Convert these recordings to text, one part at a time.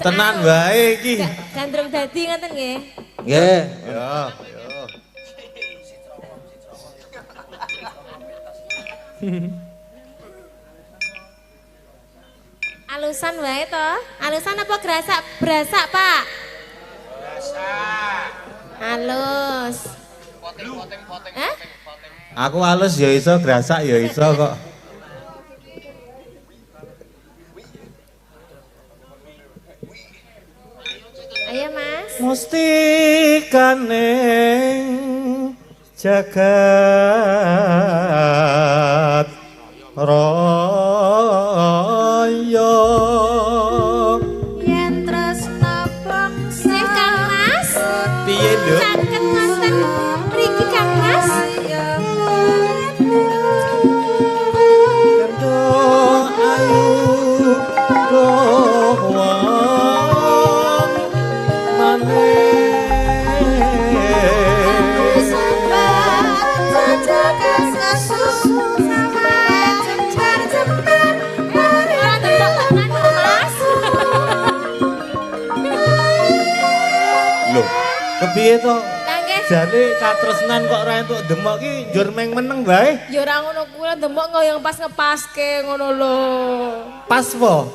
Tenan wae iki. Gandrung dadi ngoten nggih. Nggih. Ya. Alusan wae to? Alusan apa grasak? Brasak, Pak? Brasak. Halus. Poteng. Aku halus ya iso, grasak ya iso kok. Ayo, Mas. Mustikaning jagat raya Yen tresna bangsa Kang Mas. piye nduk Caket ngoten mriki Kang Mas. do ayu do wong maneh lho kepiye to jane katresnan kok ora entuk demok ki njur meng meneng wae Ya ora ngono kuwi demok ngoyong pas ngepaske ngono lho. pas po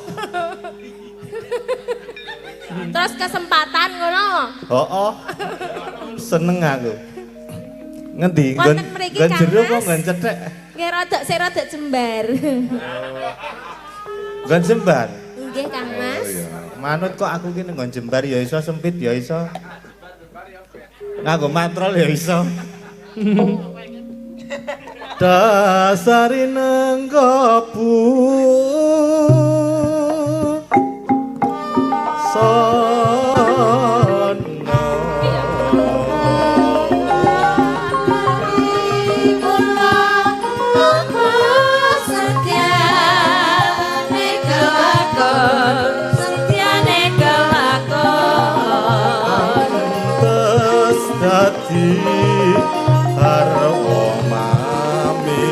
Terus kesempatan ngono. oh seneng aku ngendi Wonten mriki, nggon Kang jero Mas. kok nggon cethek Nggih rada jembar. nggon jembar Nggih Kang Mas. manut kok aku ki nggon jembar ya iso sempit ya iso nganggo matrol ya iso dasari nenggopu dadi harwa mami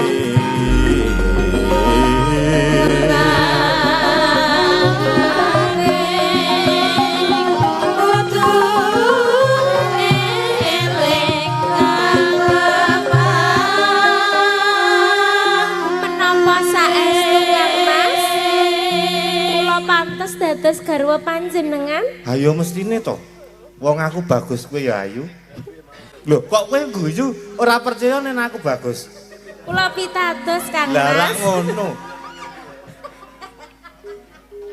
Menapa saestu Kang Mas? Kula pantes dados garwa panjenengan? ayo mestine to wong aku bagus kowe ya ayu lho kok kowe guyu ora percaya nen aku bagus Kula pitados Kang lah ra Mas. ngono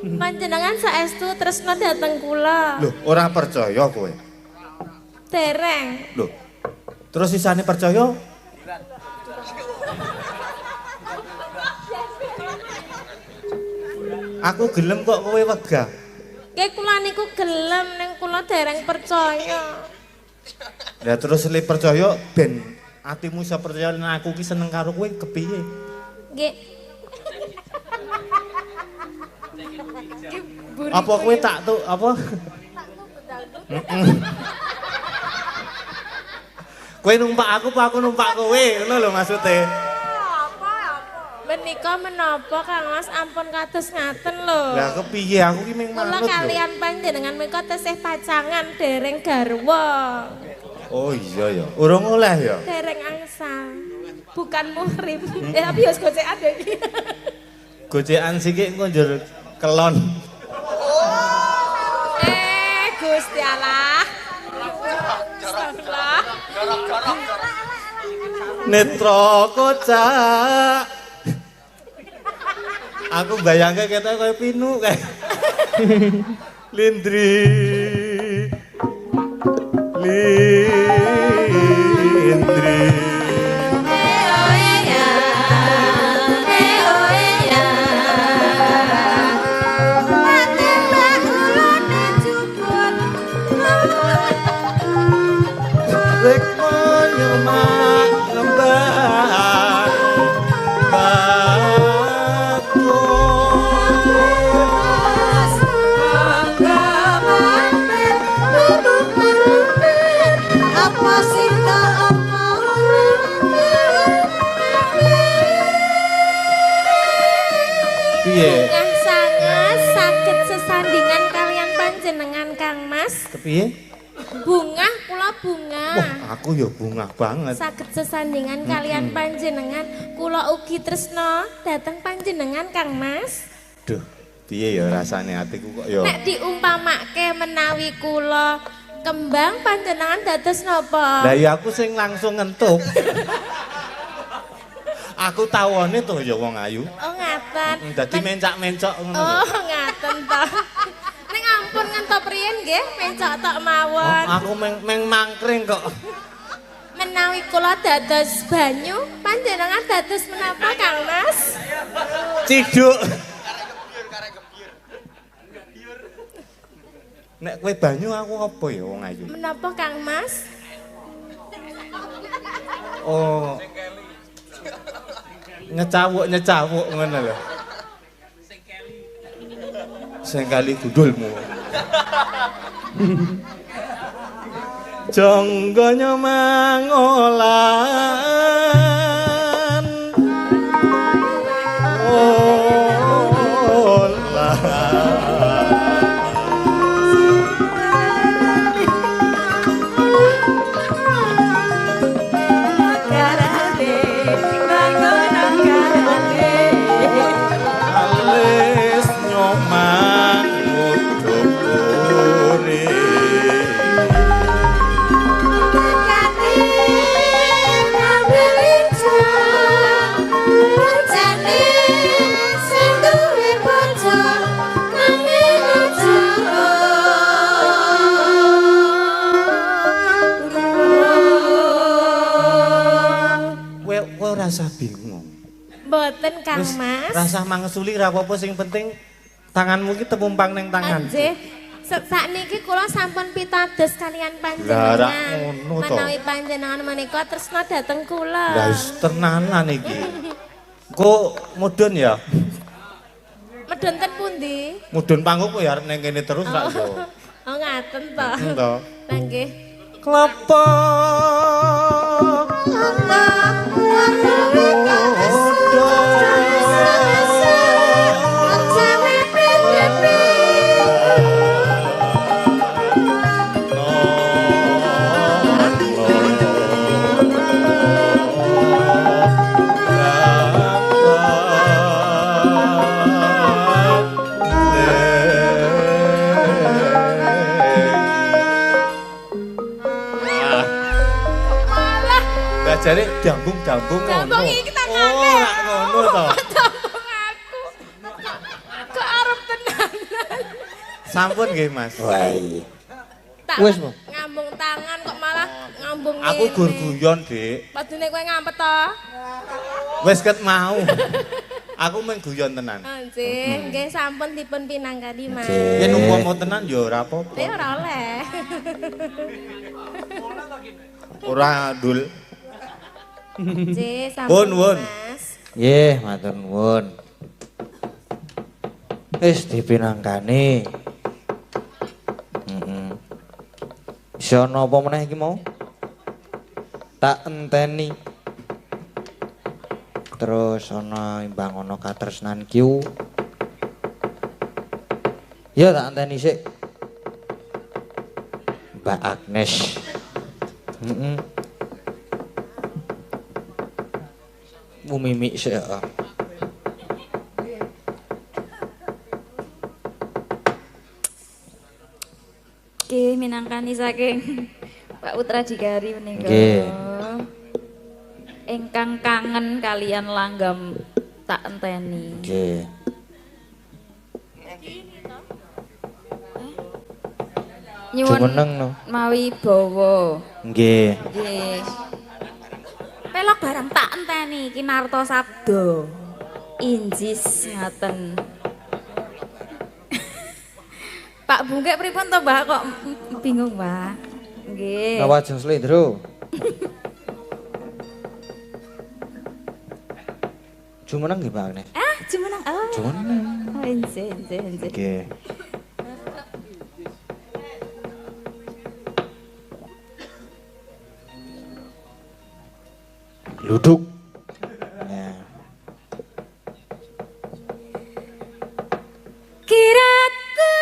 Panjenengan saestu tresna dhateng kula. lho ora percaya kowe Dereng. lho terus sisane percaya aku gelem kok kowe wegah Nggih kula niku gelem ning kula dereng percaya. lah terus le percaya ben atimu iso percaya nek aku ki seneng karo kowe kepiye Nggih. apa kowe tak tuh apa kowe numpak aku apa aku numpak kowe ngono lho maksude Menika menapa Kang Mas ampun kados ngaten lho. lah kepiye aku ki mung Kula manut lho kalian panjenengan menika tesih pacangan dereng garwa. oh iya ya urung oleh ya Dereng angsal. Bukan muhrim. Tapi wis gocekan deh iki. gocekan sikik engko njur kelon Gusti Allah. Astagfirullah. netra kocak aku bayangke ketok koyo pinu kae lindri rek moyo mak lembah bagus Mas. Kepiye? Bunga, kula bunga. Wah, aku ya bungah banget. Saged sesandingan kalian panjenengan, kula ugi tresna dateng panjenengan Kang Mas. Duh, piye ya rasane atiku kok ya. Nek diumpamake menawi kula kembang panjenengan dados napa? Lah ya aku sing langsung ngentuk. Aku tawone to ya wong ayu. Oh ngaten. Dadi mencak-mencok ngono. Oh ngaten to. Ning ampun ngentok priyen nggih, mencok tok mawon. Aku meng mangkring kok. Menawi kula dados banyu, panjenengan dados menapa Kang Mas? Ciduk. Nek kowe banyu aku apa ya wong ayu? Menapa Kang Mas? Oh. Nyecawuk ngono lho. Sing kali gundulmu. Jongganya mangolan. Rasa bingung. Mboten Kang Mas. Rasa mangesuli ra apa-apa sing penting tanganmu ki temumpang ning tangan. Nggih. Sakniki kula sampun pitados kalian Lah panjenengan. ngono to. Menawi panjenengan menika tresna dhateng kula. Lah wis tenanan iki. Kok mudun ya? Medun ten pundi? Mudun panggung kok ya arep ning kene terus ra yo. Oh ngaten to. To. Lah nggih. Klapa jare dambung-dambung ngono. Dambung iki tangane. Oh, ora ngono to. Dambung aku. Kok arep tenan. Sampun nggih, Mas. Wai. Wis, Mo. ngambung tangan kok malah ngambung Aku gur guyon, Dik. Padune kowe ngampet to? Wis ket mau. Aku mung guyon tenan. Nggih, nggih sampun dipun pinanggani, Mas. Yen umpama tenan ya ora apa-apa. Ya ora oleh. Ora ndul. Nggih, sampun. Wun. Mas. Nggih, matur nuwun. Wis dipinangkani. Bisa napa meneh iki mau? Tak enteni. Terus ana imbang ana katresnan kiu. Ya tak enteni sik. Mbak Agnes. Mu mimik sik. Nggih, minangkani saking Pak Putra Dikari menika. Nggih. Ingkang kangen kalian langgam tak enteni. Nggih. Nyuwun Jumeneng no. mawi bawa. Nggih. Nggih. Pelok barang tak enteni Kinarto Sabdo. Injis ngaten. Pak Bungkek pripun to, Mbak? Kok bingung, Mbak? Nggih. Napa ajeng slendro? Jumeneng nggih, Pak Agnes? Jumeneng. Oh. Jumeneng. Oh, injih. Nggih. Duduk. Ya. Kiraku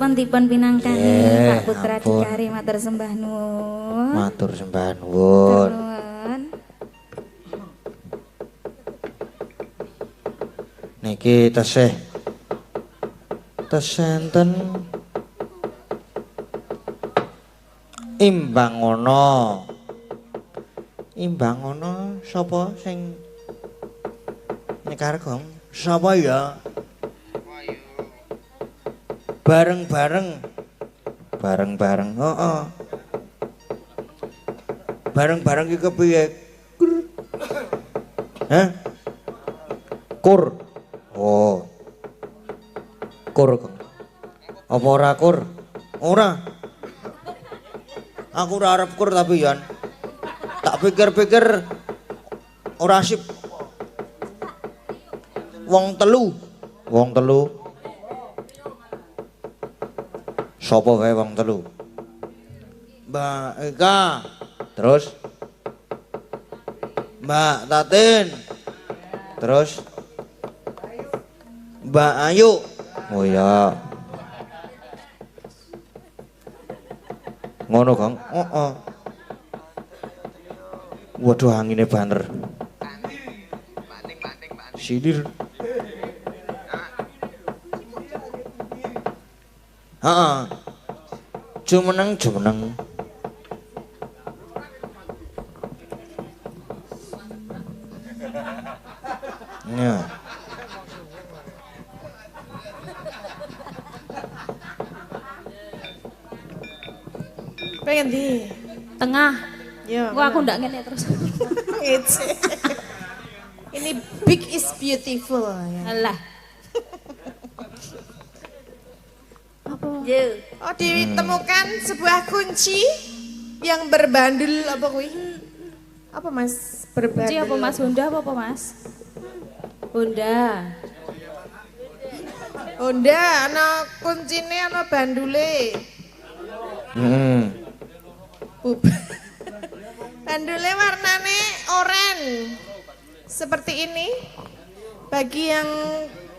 sampun dipun pinangkani Pak Putra Dikari matur sembah nuwun. Matur sembah nuwun. Niki tesih enten imbang ana sapa sing nyekargong sapa ya bareng-bareng heeh bareng-bareng iki kepiye hah kur oh kur apa ora kur ora aku ora arep kur tapi yan tak pikir-pikir ora sip wong telu sapa wae wong telu Mbak Eka terus Mbak Tatin terus Mbak Ayu oh ya ngono Kang heeh waduh angine baner sidir Heeh. Jumeneng jumeneng. Ya. Pengen di Tengah. yo Kok aku ndak ngene terus. ngece. Ini big is beautiful ya. Alah. Yo. Oh ditemukan sebuah kunci yang berbandul apa kuwi? Apa Mas? Berbandul. Kunci apa Mas? Honda apa Mas? Honda. Honda ana kuncine ana bandule. Bub. Bandule warnane oranye. Seperti ini. Bagi yang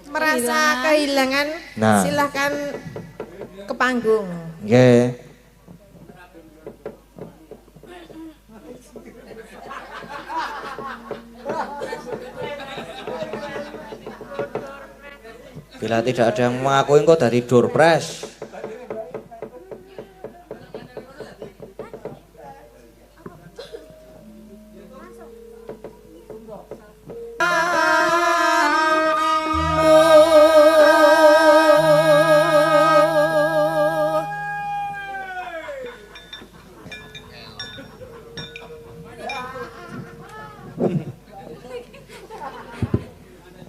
merasa kehilangan, Nah. silahkan ke panggung. Nggih. Bila tidak ada yang mengakui engkau dari door press.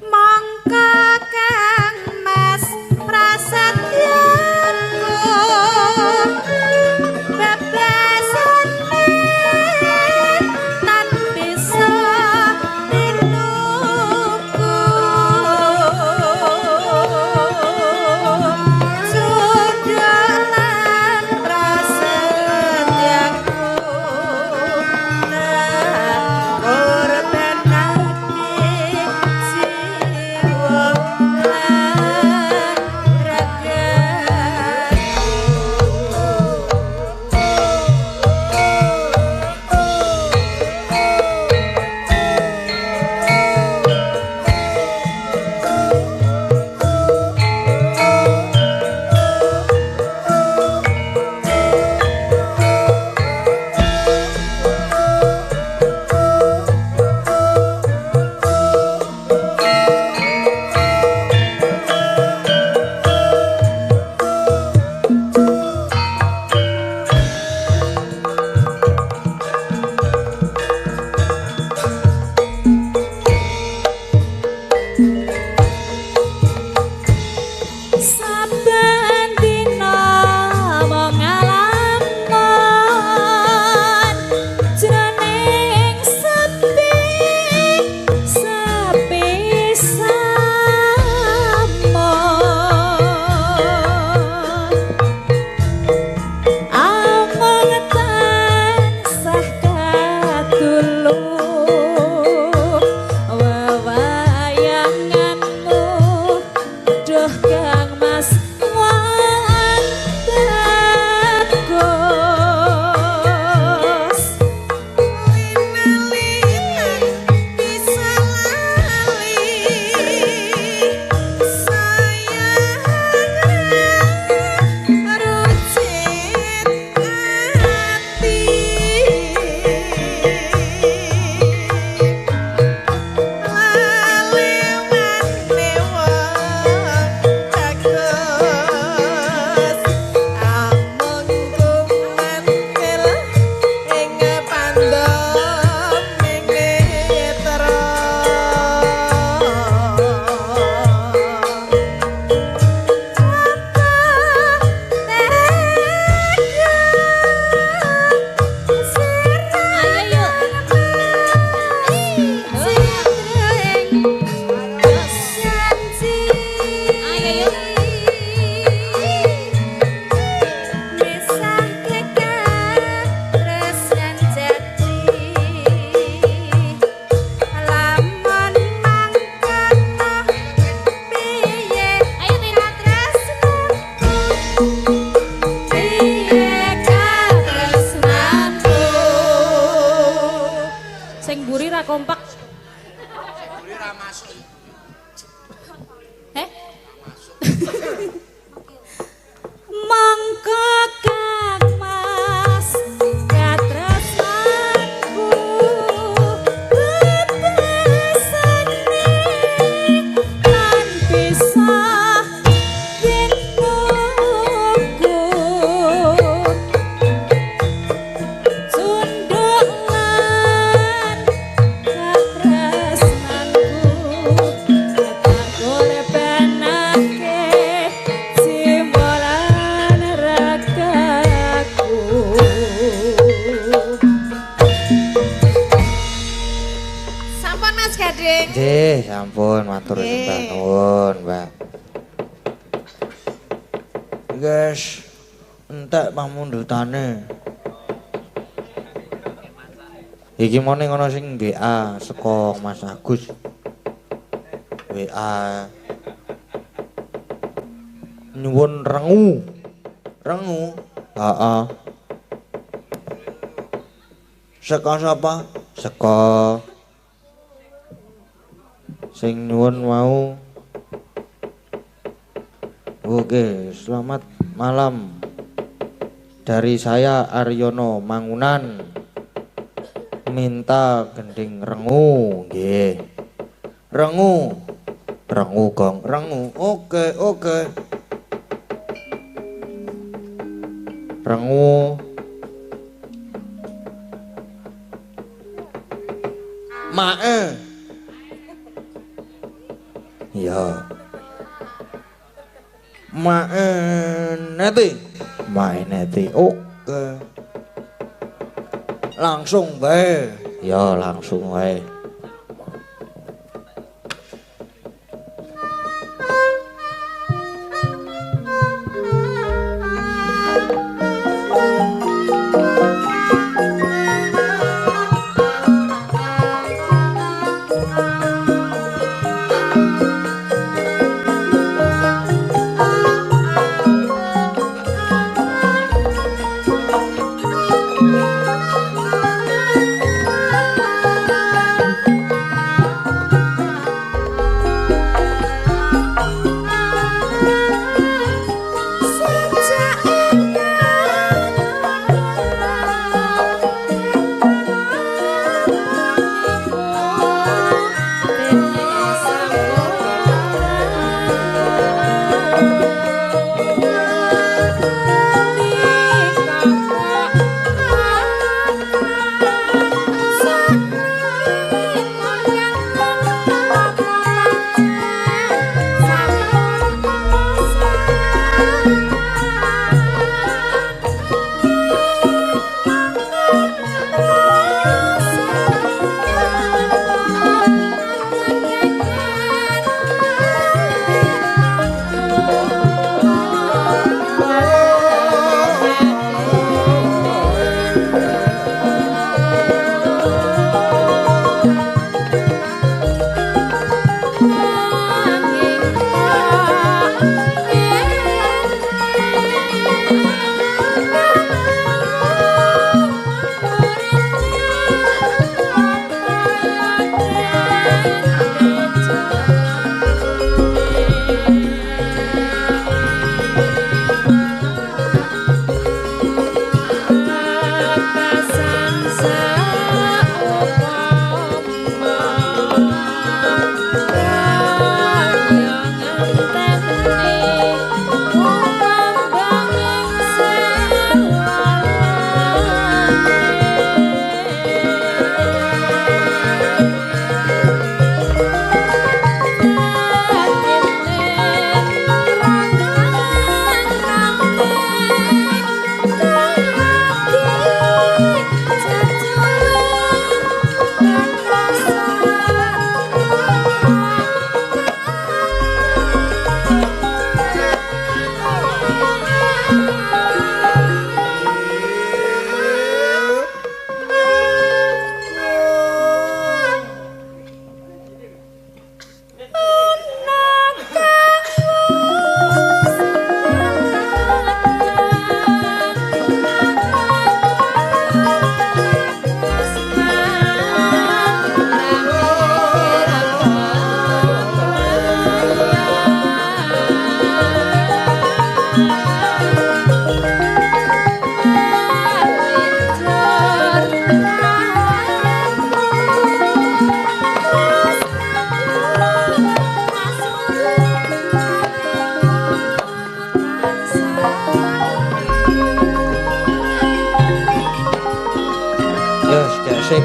Mongko Kang Mas Prasetyaku bebasan tan bisa tinuku sudalan prasetyaku saben dina mong ngalamun jroning sepi sampun among tansah katulung wewayanganmu duh Kang Mas Wantegus Lina-lina bisa lali sayang rucit hati lalewane wong bagus amung kumantil ing pandom netra ayo yuk sing mburi ra kompak. ampun, matur Nggih. sembah nuwun, Mbak. Guys, entek pamundhutane. Iki mone ngono sing WA saka Mas Agus. WA. Nyuwun rengu. Rengu? Heeh. Saka sapa? Saka sing nyuwun mau. Oke, selamat malam. Dari saya Aryono Mangunan. Minta gending rengu, nggih. Rengu. Rengu, Gong. Rengu. Oke, oke. Rengu. Mae. Ya. Mae neti. Mae neti. Oke. Langsung bae. Ya, langsung bae.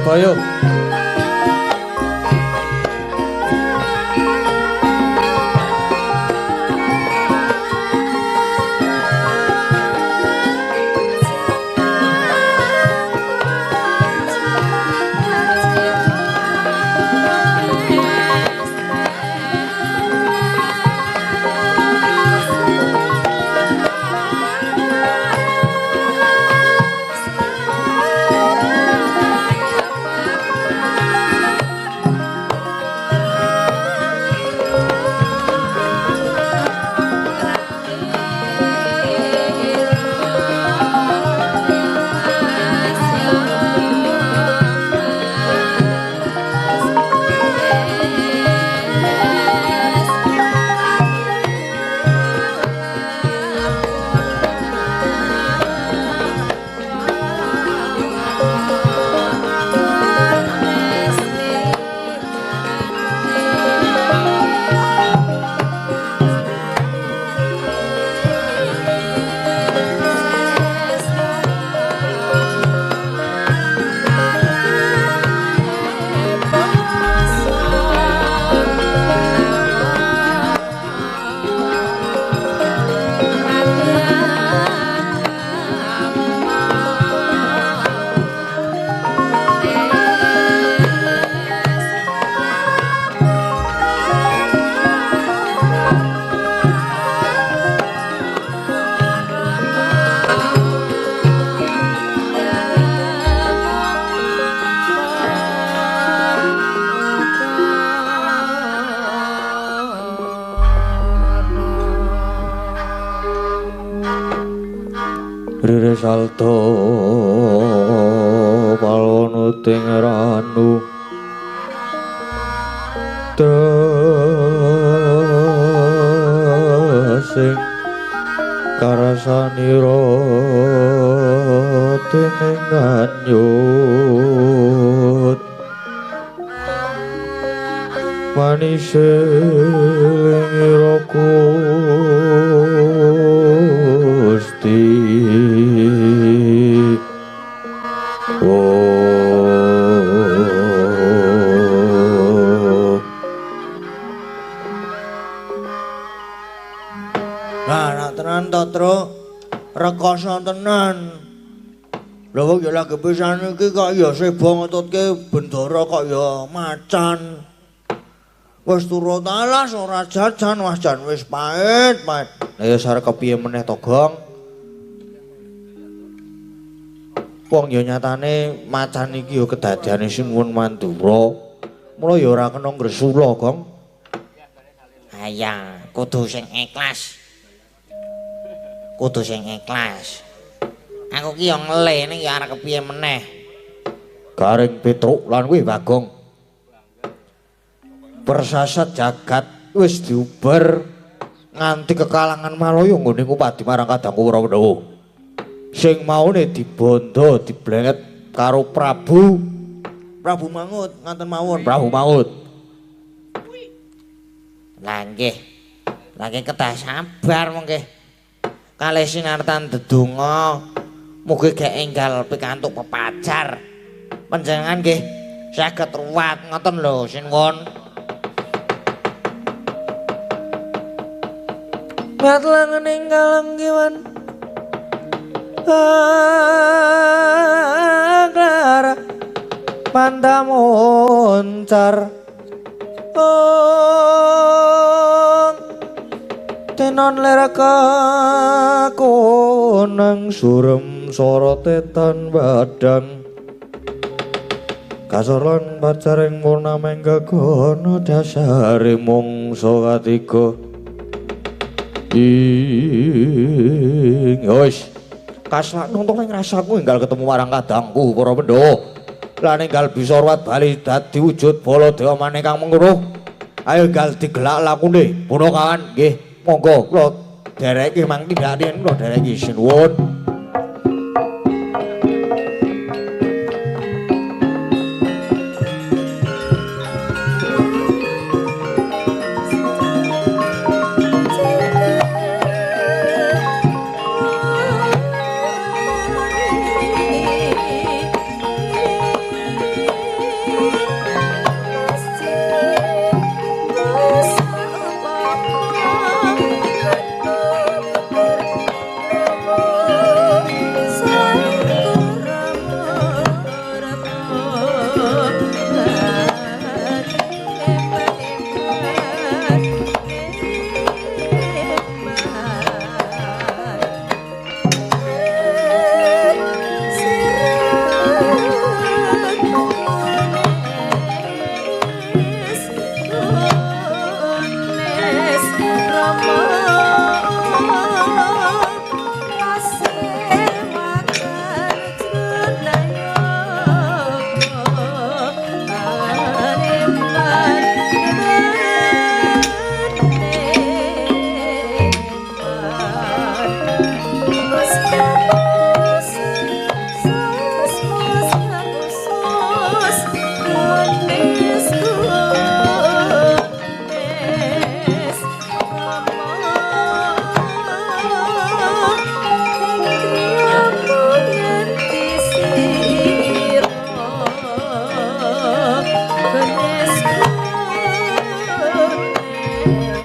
Boyo. Rire salto palwono ting ranu sing karasanira dening anyut manise ngira Gusti tenan to, Truk. Rekoso tenan. Lha kok ya lagi pisan iki kok ya sebo ngetutke bendara kok ya macan. Wis turu talas ora jajan wajan wis pahit. Lah ya sarep kepiye meneh to, Gong? Wong ya nyatane macan iki ya kedadiane Sinuwun Mandura. Mula ya ora kena ngresula, Gong. Aya, kudu sing ikhlas. Kudu sing ikhlas. Aku ki yo ngelene ya arep kepiye meneh. Garing Petruk lan kuwi Bagong. Persasat jagat wis diubar nganti kekalangan Malaya nggone ngupadi marang Kadang Kurawa. Sing maune dibondo diblenget karo Prabu Mangut nganten mawon. Prabu Mangut. Lah nggih. Lah nggih kedah sabar mengke. Kalih sinartan dedonga mugi gek enggal pikantuk pepajar. Panjenengan nggih saged ruwat ngoten lho Sinuwun. Matlang ninggal anggiwan Aglara pandamoncar tenon leraka konang surem sorotetan badang kasoran pacaring purnameng gegono dasare mungso katiga wis kaslak nonton ning rasaku enggal ketemu marang Kadangku para Pendhawa lan enggal bisa ruwat bali dadi wujud Baladewa maneh kang mengruh ayo enggal digelak lakune puno kawan nggih monggo kula dereki mang tindakan kula dereki Sinuwun.